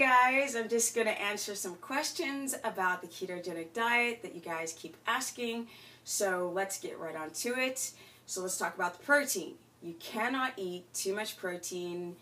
Guys, I'm just going to answer some questions about the ketogenic diet that you guys keep asking. So let's get right on to it. So let's talk about the protein. You cannot eat too much protein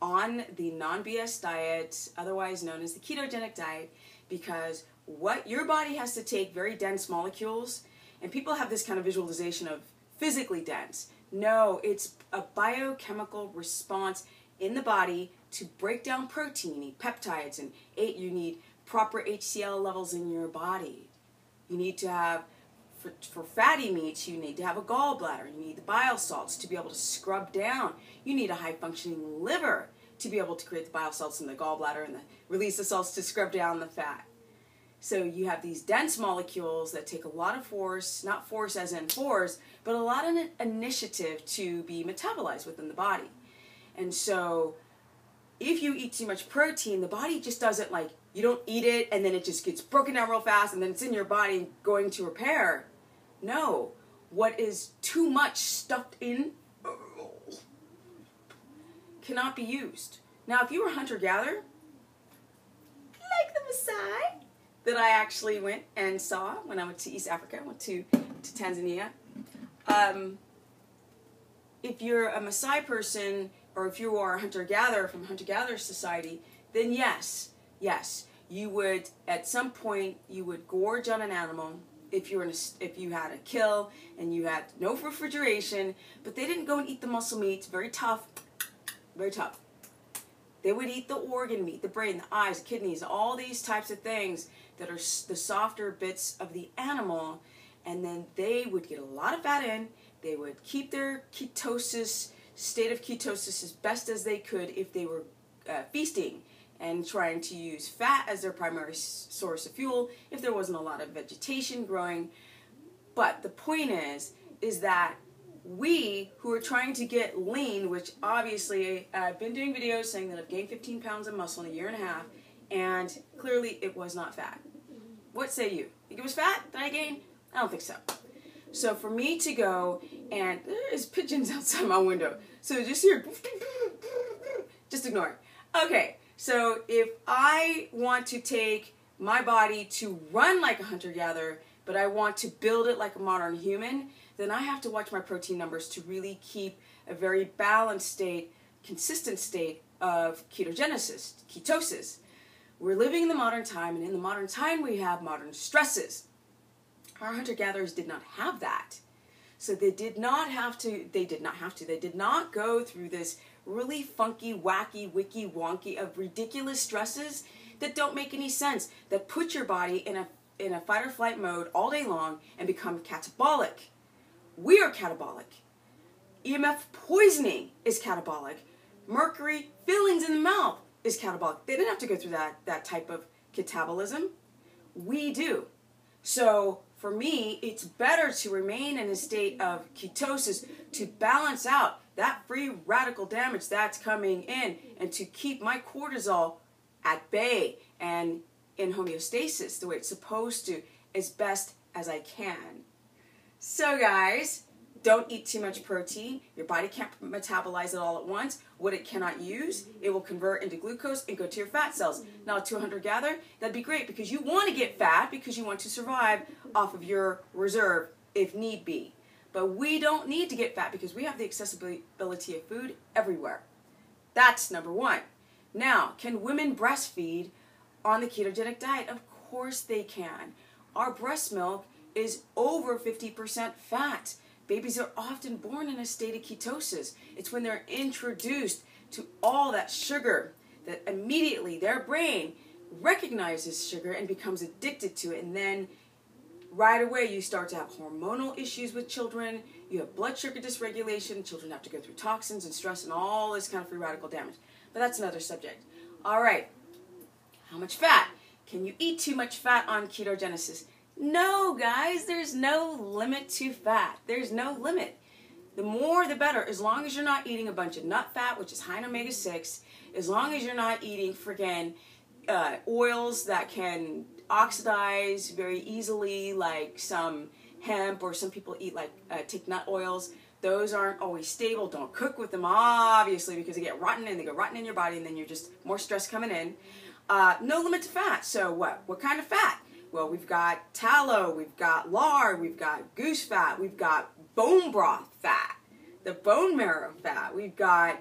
on the non-BS diet, otherwise known as the ketogenic diet, because what your body has to take very dense molecules, and people have this kind of visualization of physically dense. No, it's a biochemical response in the body to break down protein. You need peptides, and you need proper HCl levels in your body. You need to have, for fatty meats, you need to have a gallbladder. You need the bile salts to be able to scrub down. You need a high-functioning liver to be able to create the bile salts in the gallbladder and release the salts to scrub down the fat. So you have these dense molecules that take a lot of force, not force as in force, but a lot of initiative to be metabolized within the body. And so if you eat too much protein, the body just doesn't, like, you don't eat it and then it just gets broken down real fast and then it's in your body going to repair. No. What is too much stuffed in cannot be used. Now, if you were hunter-gatherer, like the Maasai that I actually went and saw when I went to East Africa, I went to Tanzania. If you're a Maasai person, or if you are a hunter-gatherer from hunter-gatherer society, then yes, you would, at some point, you would gorge on an animal if you had a kill and you had no refrigeration, but they didn't go and eat the muscle meat. It's very tough, very tough. They would eat the organ meat, the brain, the eyes, the kidneys, all these types of things that are the softer bits of the animal, and then they would get a lot of fat in. They would keep their state of ketosis as best as they could if they were feasting and trying to use fat as their primary source of fuel if there wasn't a lot of vegetation growing. But the point is that we who are trying to get lean, which obviously I've been doing videos saying that I've gained 15 pounds of muscle in a year and a half, and clearly it was not fat. What say you? Think it was fat that I gained? I don't think so. So for me to go, and there is pigeons outside my window, so just hear, just ignore it. Okay, so if I want to take my body to run like a hunter-gatherer, but I want to build it like a modern human, then I have to watch my protein numbers to really keep a very balanced state, consistent state of ketosis. We're living in the modern time, and in the modern time we have modern stresses. Our hunter-gatherers did not have that. So they did not go through this really funky, wacky, wicky, wonky of ridiculous stresses that don't make any sense, that put your body in a fight or flight mode all day long and become catabolic. We are catabolic. EMF poisoning is catabolic. Mercury fillings in the mouth is catabolic. They didn't have to go through that type of catabolism. We do. So for me, it's better to remain in a state of ketosis to balance out that free radical damage that's coming in and to keep my cortisol at bay and in homeostasis the way it's supposed to, as best as I can. So guys, don't eat too much protein. Your body can't metabolize it all at once. What it cannot use, it will convert into glucose and go to your fat cells. Now, to a hunter-gatherer, that'd be great because you want to get fat because you want to survive off of your reserve if need be. But we don't need to get fat because we have the accessibility of food everywhere. That's number one. Now, can women breastfeed on the ketogenic diet? Of course they can. Our breast milk is over 50% fat. Babies are often born in a state of ketosis. It's when they're introduced to all that sugar that immediately their brain recognizes sugar and becomes addicted to it. And then right away you start to have hormonal issues with children. You have blood sugar dysregulation. Children have to go through toxins and stress and all this kind of free radical damage. But that's another subject. All right. How much fat? Can you eat too much fat on ketogenesis? No, guys, there's no limit to fat. There's no limit. The more the better, as long as you're not eating a bunch of nut fat, which is high in omega-6, as long as you're not eating friggin' oils that can oxidize very easily, like some hemp, or some people eat take nut oils. Those aren't always stable. Don't cook with them, obviously, because they get rotten and they go rotten in your body, and then you're just more stress coming in. No limit to fat. So what? What kind of fat? Well, we've got tallow, we've got lard, we've got goose fat, we've got bone broth fat, the bone marrow fat, we've got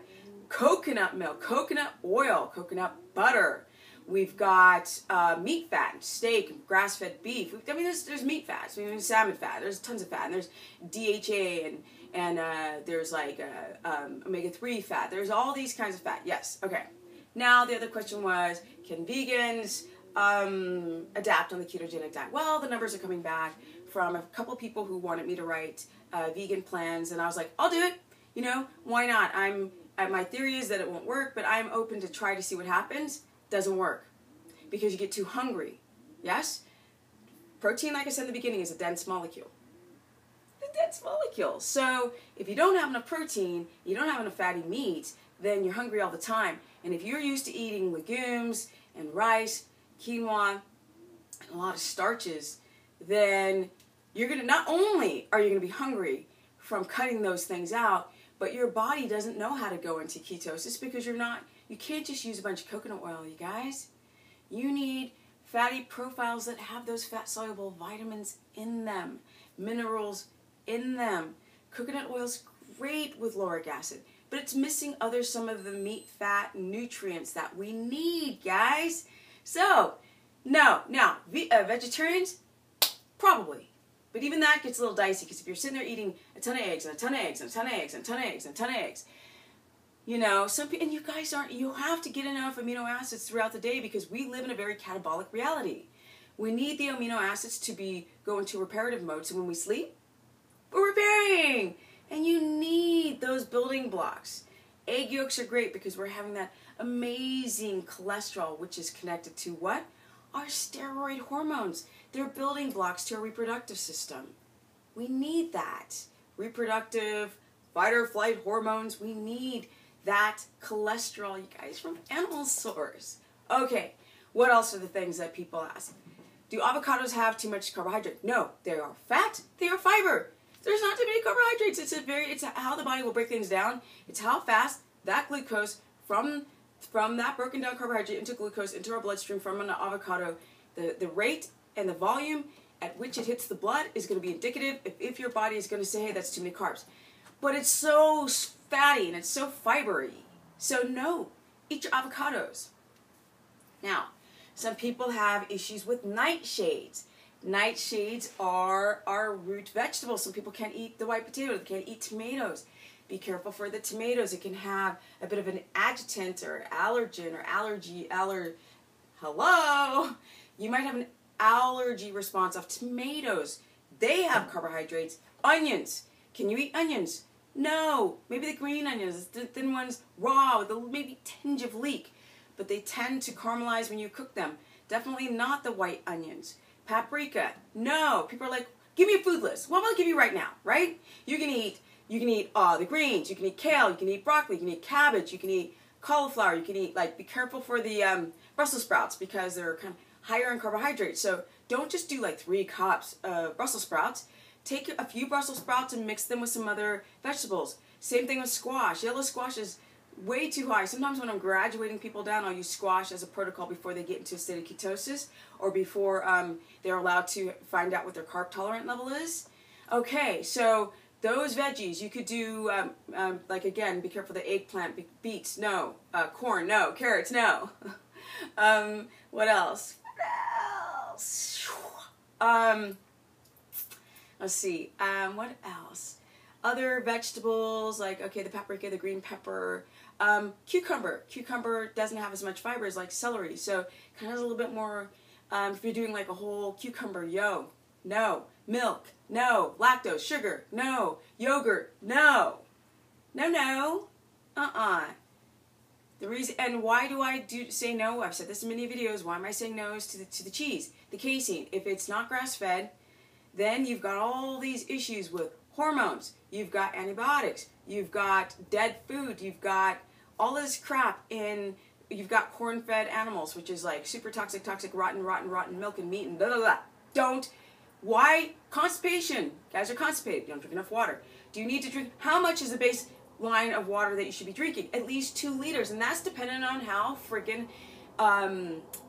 coconut milk, coconut oil, coconut butter. We've got meat fat, steak, grass-fed beef. I mean, there's meat fats. I mean, there's salmon fat. There's tons of fat. And there's DHA and there's like omega-3 fat. There's all these kinds of fat. Yes. Okay. Now the other question was, can vegans adapt on the ketogenic diet? Well, the numbers are coming back from a couple people who wanted me to write vegan plans, and I was like, I'll do it. You know, why not? My theory is that it won't work, but I'm open to try to see what happens. Doesn't work because you get too hungry. Yes? Protein, like I said in the beginning, is a dense molecule. A dense molecule. So if you don't have enough protein, you don't have enough fatty meat, then you're hungry all the time. And if you're used to eating legumes and rice, quinoa, and a lot of starches, then you're going to, not only are you going to be hungry from cutting those things out, but your body doesn't know how to go into ketosis because you can't just use a bunch of coconut oil, you guys. You need fatty profiles that have those fat-soluble vitamins in them, minerals in them. Coconut oil's great with lauric acid, but it's missing some of the meat, fat, nutrients that we need, guys. So, no. Now, vegetarians, probably. But even that gets a little dicey because if you're sitting there eating a ton of eggs and a ton of eggs and a ton of eggs and a ton of eggs and a ton of eggs, you know, and you guys you have to get enough amino acids throughout the day because we live in a very catabolic reality. We need the amino acids to go into reparative mode. So when we sleep, we're repairing. And you need those building blocks. Egg yolks are great because we're having that amazing cholesterol, which is connected to what? Our steroid hormones. They're building blocks to our reproductive system. We need that. Reproductive, fight or flight hormones, we need that cholesterol, you guys, from animal source. Okay, what else are the things that people ask? Do avocados have too much carbohydrate? No, they are fat, they are fiber. There's not too many carbohydrates. It's how the body will break things down. It's how fast that glucose from that broken down carbohydrate into glucose into our bloodstream from an avocado, the rate and the volume at which it hits the blood is going to be indicative if your body is going to say, hey, that's too many carbs. But it's so fatty and it's so fibery. So no, eat your avocados. Now, some people have issues with nightshades. Nightshades are root vegetables. Some people can't eat the white potato. They can't eat tomatoes. Be careful for the tomatoes. It can have a bit of an adjutant or allergen or hello? You might have an allergy response of tomatoes. They have carbohydrates. Onions. Can you eat onions? No. Maybe the green onions, the thin ones, raw with a maybe tinge of leek. But they tend to caramelize when you cook them. Definitely not the white onions. Paprika, no. People are like, give me a food list. What will I give you right now, right? You can eat the greens. You can eat kale. You can eat broccoli. You can eat cabbage. You can eat cauliflower. You can eat, be careful for the Brussels sprouts because they're kind of higher in carbohydrates. So don't just do 3 cups of Brussels sprouts. Take a few Brussels sprouts and mix them with some other vegetables. Same thing with squash. Yellow squash is way too high. Sometimes when I'm graduating people down, I'll use squash as a protocol before they get into a state of ketosis or before they're allowed to find out what their carb tolerant level is. Okay, so those veggies, you could do, again, be careful the eggplant, beets, no. Corn, no. Carrots, no. What else? Let's see. What else? Other vegetables, the paprika, the green pepper. Cucumber. Cucumber doesn't have as much fiber as celery, so kind of has a little bit more, if you're doing a whole cucumber, no. Milk, no. Lactose, sugar, no. Yogurt, no. No. The reason, and why do I say no? I've said this in many videos. Why am I saying no to the cheese, the casein? If it's not grass-fed, then you've got all these issues with hormones. You've got antibiotics. You've got dead food. You've got all this crap you've got corn-fed animals, which is super toxic, rotten milk and meat and blah, blah, blah. Don't Why? Constipation. Guys are constipated. You don't drink enough water. Do you need to drink? How much is the baseline of water that you should be drinking? At least 2 liters. And that's dependent on how freaking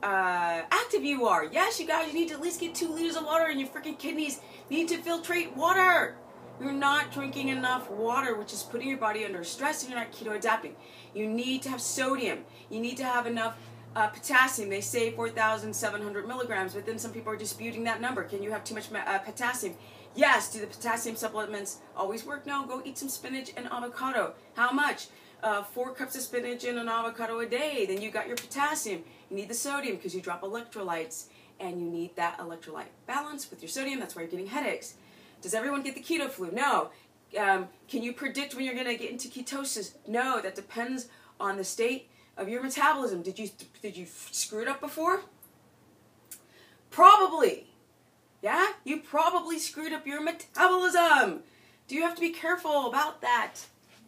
active you are. Yes, you guys, you need to at least get 2 liters of water, and your freaking kidneys need to filtrate water. You're not drinking enough water, which is putting your body under stress, and you're not keto adapting. You need to have sodium. You need to have enough potassium. They say 4,700 milligrams, but then some people are disputing that number. Can you have too much potassium? Yes. Do the potassium supplements always work? No. Go eat some spinach and avocado. How much? 4 cups of spinach and an avocado a day. Then you got your potassium. You need the sodium because you drop electrolytes, and you need that electrolyte balance with your sodium. That's why you're getting headaches. Does everyone get the keto flu? No. Can you predict when you're going to get into ketosis? No. That depends on the state of your metabolism. Did you screw it up before? Probably. Yeah? You probably screwed up your metabolism. Do you have to be careful about that?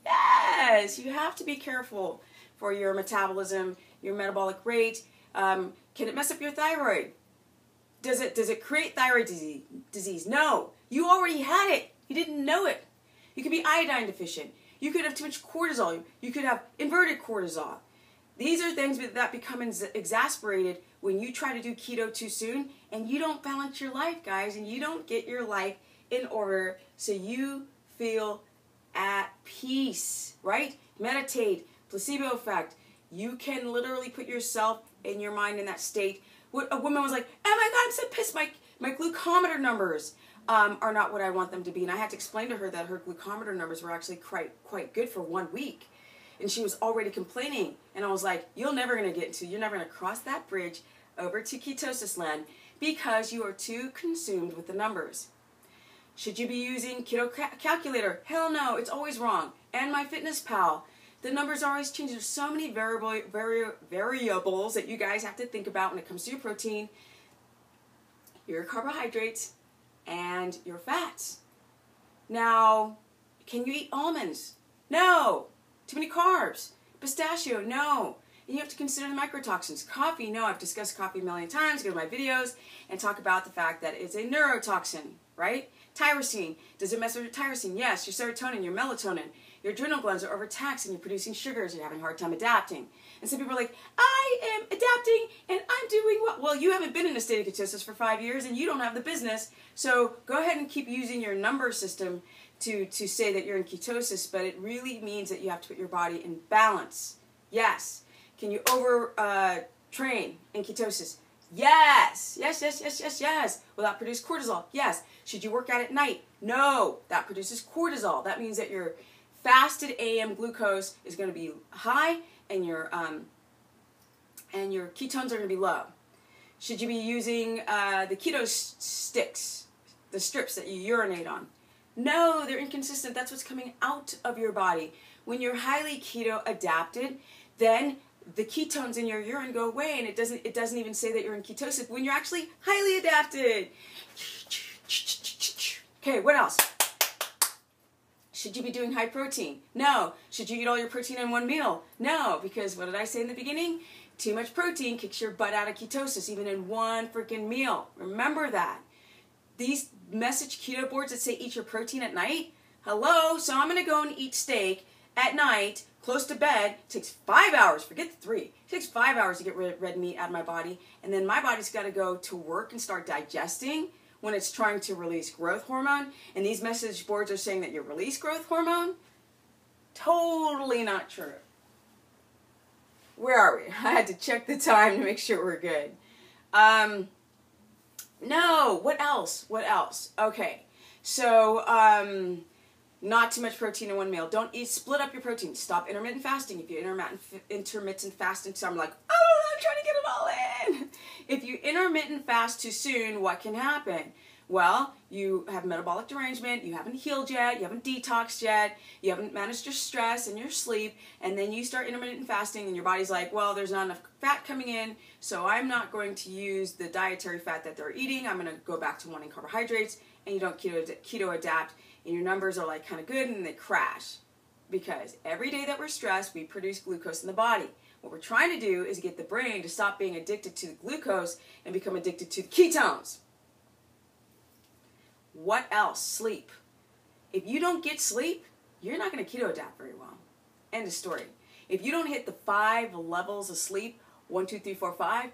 Yes, you have to be careful for your metabolism, your metabolic rate. Can it mess up your thyroid? Does it create thyroid disease? No. You already had it. You didn't know it. You could be iodine deficient. You could have too much cortisol. You could have inverted cortisol. These are things that become exasperated when you try to do keto too soon and you don't balance your life, guys, and you don't get your life in order so you feel at peace, right? Meditate, placebo effect. You can literally put yourself and your mind in that state. A woman was like, oh my God, I'm so pissed. My glucometer numbers are not what I want them to be. And I had to explain to her that her glucometer numbers were actually quite good for 1 week. And she was already complaining. And I was like, you're never going to cross that bridge over to ketosis land because you are too consumed with the numbers. Should you be using Keto Calculator? Hell no, it's always wrong. And MyFitnessPal, the numbers are always changing. There's so many variables that you guys have to think about when it comes to your protein, your carbohydrates, and your fats. Now, can you eat almonds? No. Too many carbs. Pistachio? No. And you have to consider the microtoxins. Coffee? No. I've discussed coffee a million times. Go to my videos and talk about the fact that it's a neurotoxin, right? Tyrosine. Does it mess with your tyrosine? Yes. Your serotonin, your melatonin. Your adrenal glands are overtaxed and you're producing sugars. You're having a hard time adapting. And some people are like, I am adapting and I'm doing what? Well, you haven't been in a state of ketosis for 5 years and you don't have the business. So go ahead and keep using your number system to say that you're in ketosis, but it really means that you have to put your body in balance. Yes. Can you train in ketosis? Yes. Yes. Will that produce cortisol? Yes. Should you work out at night? No. That produces cortisol. That means that your fasted AM glucose is going to be high and your ketones are going to be low. Should you be using the keto sticks, the strips that you urinate on? No, they're inconsistent. That's what's coming out of your body. When you're highly keto adapted, then the ketones in your urine go away, and it doesn't even say that you're in ketosis when you're actually highly adapted. Okay, what else? Should you be doing high protein? No. Should you eat all your protein in one meal? No, because what did I say in the beginning? Too much protein kicks your butt out of ketosis, even in one freaking meal. Remember that. These message keto boards that say eat your protein at night, hello, so I'm going to go and eat steak at night, close to bed. It takes 5 hours, forget the 3. It takes 5 hours to get red meat out of my body, and then my body's got to go to work and start digesting when it's trying to release growth hormone, and these message boards are saying that you release growth hormone? Totally not true. Where are we? I had to check the time to make sure we're good. No, what else? Okay, so not too much protein in one meal. Don't split up your protein. Stop intermittent fasting. If you intermittent fasting, so I'm like, oh, I'm trying to get it all in. If you intermittent fast too soon, what can happen? Well, you have metabolic derangement, you haven't healed yet, you haven't detoxed yet, you haven't managed your stress and your sleep, and then you start intermittent fasting and your body's like, well, there's not enough fat coming in, so I'm not going to use the dietary fat that they're eating, I'm going to go back to wanting carbohydrates, and you don't keto adapt, and your numbers are like kind of good, and they crash. Because every day that we're stressed, we produce glucose in the body. What we're trying to do is get the brain to stop being addicted to the glucose and become addicted to the ketones. What else? Sleep. If you don't get sleep, you're not going to keto adapt very well. End of story. If you don't hit the 5 levels of sleep, 1, 2, 3, 4, 5,